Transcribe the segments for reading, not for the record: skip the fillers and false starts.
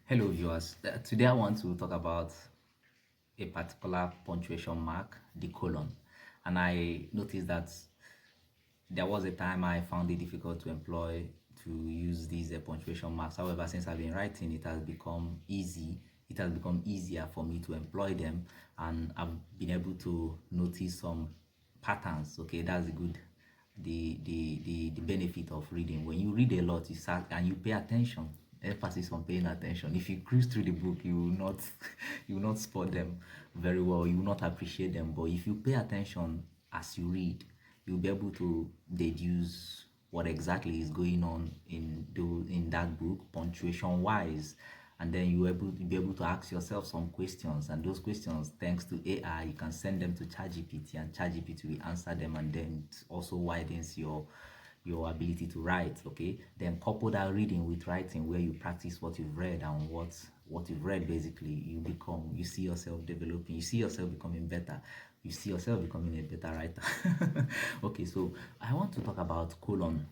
Hello viewers, today I want to talk about a particular punctuation mark, the colon. And I noticed that there was a time I found it difficult to use these punctuation marks. However, since I've been writing, it has become easy. It has become easier for me to employ them, and I've been able to notice some patterns. Okay, that's the good, the benefit of reading. When you read a lot, you start and you pay attention. Emphasis on paying attention. If you cruise through the book, you will not you will not spot them very well. You will not appreciate them. But if you pay attention as you read, you'll be able to deduce what exactly is going on in that book, punctuation wise. And then you'll be able to ask yourself some questions, and those questions, thanks to AI, you can send them to ChatGPT, and ChatGPT will answer them, and then it also widens your ability to write. Okay, then couple that reading with writing, where you practice what you've read, and what you've read, basically you see yourself developing, you see yourself becoming better, you see yourself becoming a better writer. Okay, so I want to talk about colon,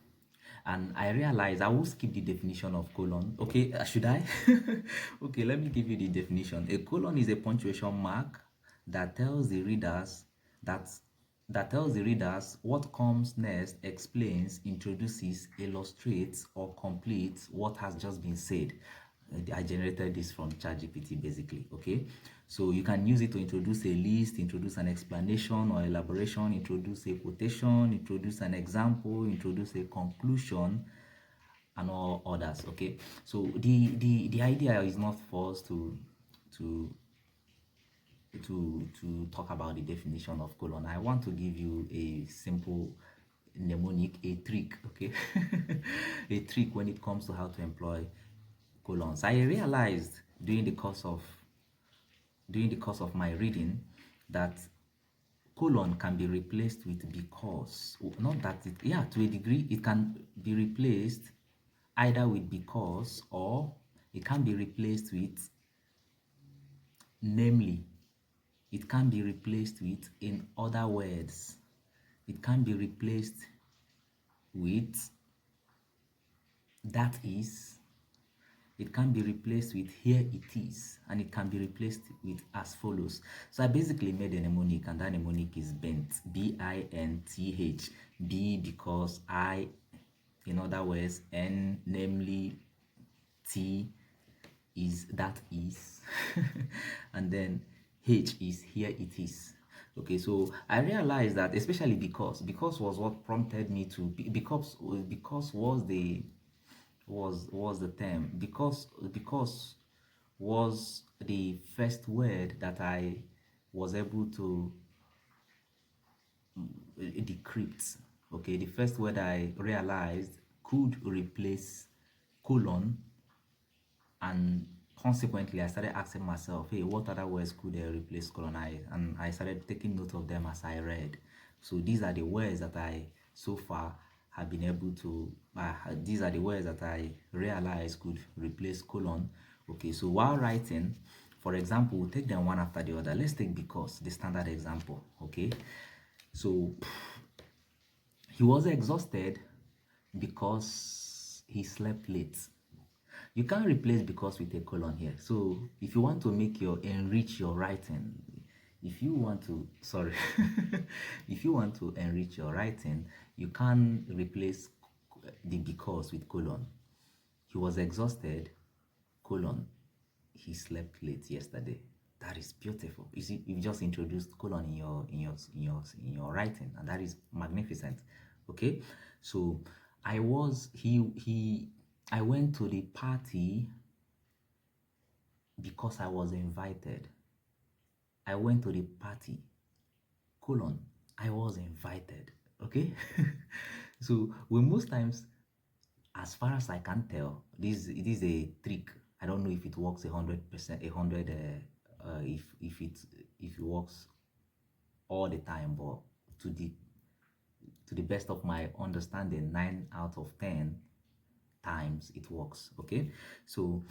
and I realize I will skip the definition of colon. Okay, should I? Okay, let me give you the definition. A colon is a punctuation mark that tells the readers that tells the readers what comes next, explains, introduces, illustrates, or completes what has just been said. I generated this from ChatGPT basically. Okay, so you can use it to introduce a list, introduce an explanation or elaboration, introduce a quotation, introduce an example, introduce a conclusion, and all others. Okay, so the idea is not for us to to talk about the definition of colon. I want to give you a simple mnemonic, a trick. Okay, a trick when it comes to how to employ colons. I realized during the course of my reading that colon can be replaced with because. Not that it, yeah, to a degree it can be replaced either with because, or it can be replaced with namely. It can be replaced with in other words. It can be replaced with that is. It can be replaced with here it is, and it can be replaced with as follows. So I basically made a mnemonic, and that mnemonic is bent, B-I-N-T-H. B because I, in other words, N, namely, T is that is, and then H is here it is. Okay, so I realized that, especially because was what prompted me to, because was the term, because was the first word that I was able to decrypt. Okay, the first word I realized could replace colon, and consequently I started asking myself, hey, what other words could replace colon? And I started taking note of them as I read. So these are the words that I so far have been able to these are the words that I realized could replace colon. Okay, so while writing, for example, we'll take them one after the other. Let's take because, the standard example. Okay, so he was exhausted because he slept late. You can't replace because with a colon here. So if you want to enrich your writing, if you want to, sorry, if you want to enrich your writing, you can replace the because with colon. He was exhausted, colon. He slept late yesterday. That is beautiful. You see, you've just introduced colon in your writing, and that is magnificent. Okay, so I was he I went to the party because I was invited. I went to the party, colon, I was invited. Okay, so we most times, as far as I can tell, it is a trick. I don't know if it works 100%, 100. If it works all the time, but to the to the best of my understanding, 9 out of 10 times it works. Okay, so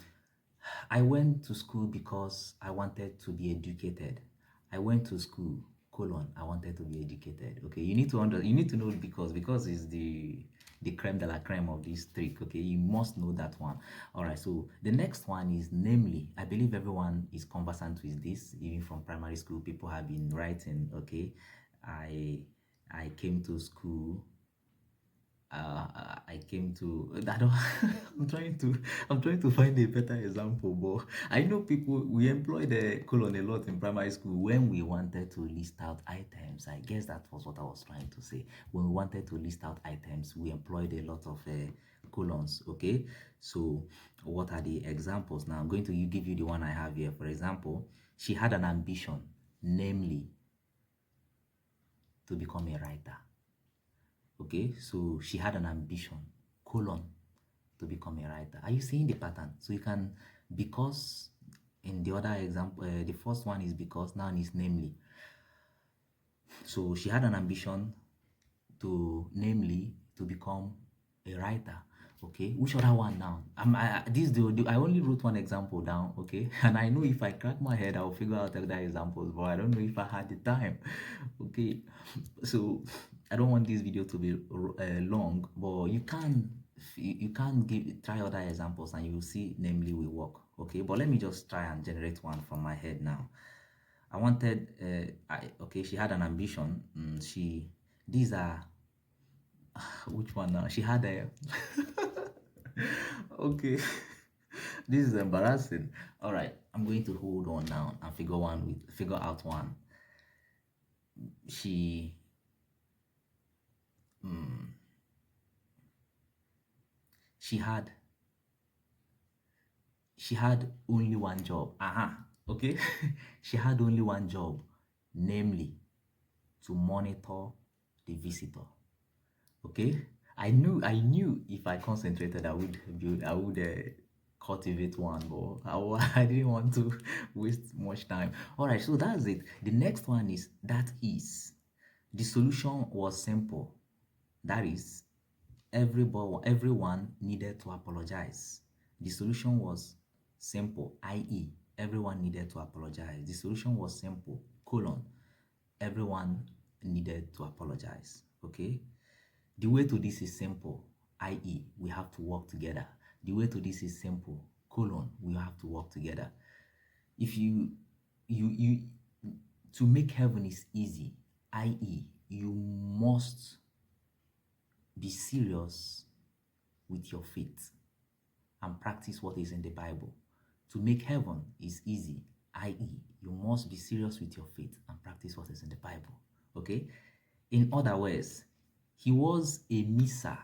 I went to school because I wanted to be educated. I went to school, colon, I wanted to be educated. Okay, you need to know because is the creme de la creme of this trick. Okay, you must know that one. All right, so the next one is namely. I believe everyone is conversant with this, even from primary school. People have been writing. Okay, I I came to school. I came to I don't I'm trying to find a better example, but I know people we employ the colon a lot in primary school when we wanted to list out items. I guess that was what I was trying to say. When we wanted to list out items, we employed a lot of colons. Okay, so what are the examples? Now I'm going to give you the one I have here. For example, she had an ambition, namely to become a writer. Okay, so she had an ambition, colon, to become a writer. Are you seeing the pattern? So you can, because in the other example, the first one is because, now is namely. So she had an ambition to, namely, to become a writer. Okay, which other one now? I only wrote one example down. Okay, and I know if I crack my head, I'll figure out other examples, but I don't know if I had the time. Okay, so I don't want this video to be long, but you can try other examples and you will see namely will work. Okay, but let me just try and generate one from my head now. I wanted okay, she had an ambition. These are which one now? She had a okay. This is embarrassing. All right, I'm going to hold on now and figure out one. She mm, she had she had only one job. Okay. She had only one job, namely to monitor the visitor. Okay. I knew if I concentrated, I would cultivate one, but I didn't want to waste much time. All right, so that's it. The next one is that is. The solution was simple. That is, everyone needed to apologize. The solution was simple, i.e., everyone needed to apologize. The solution was simple, colon, everyone needed to apologize. Okay? The way to this is simple, i.e., we have to work together. The way to this is simple, colon, we have to work together. If you to make heaven is easy, i.e., you must be serious with your faith and practice what is in the Bible. To make heaven is easy, i.e., you must be serious with your faith and practice what is in the Bible. Okay? In other words, he was a miser.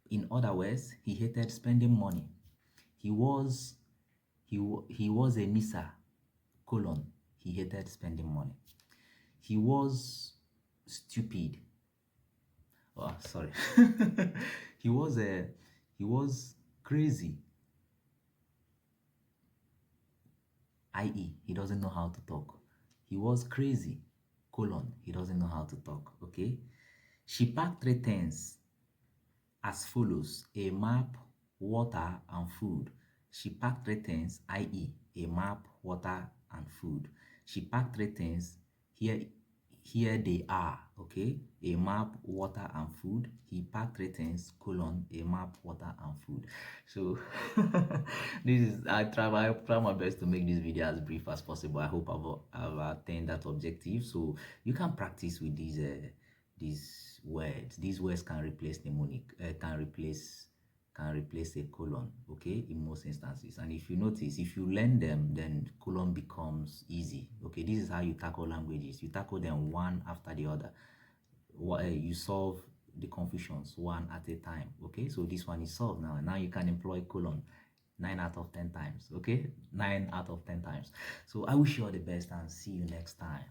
In other words, he hated spending money. He was a miser, colon, he hated spending money. He was stupid. Oh, sorry. He was crazy, i.e., he doesn't know how to talk. He was crazy, colon, he doesn't know how to talk. Okay. She packed 3 things as follows: a map, water, and food. She packed 3 things, i.e., a map, water, and food. She packed 3 things. Here they are. Okay, a map, water, and food. He packed 3 things, colon, a map, water, and food. So this is I try my best to make this video as brief as possible. I hope I've attained that objective. So you can practice with these words. These words can replace mnemonic, can replace a colon. Okay, in most instances. And if you notice, if you learn them, then colon becomes easy. Okay, this is how you tackle languages. You tackle them one after the other. You solve the confusions one at a time. Okay, so this one is solved now. Now you can employ colon 9 out of 10 times. Okay, 9 out of 10 times. So I wish you all the best and see you next time.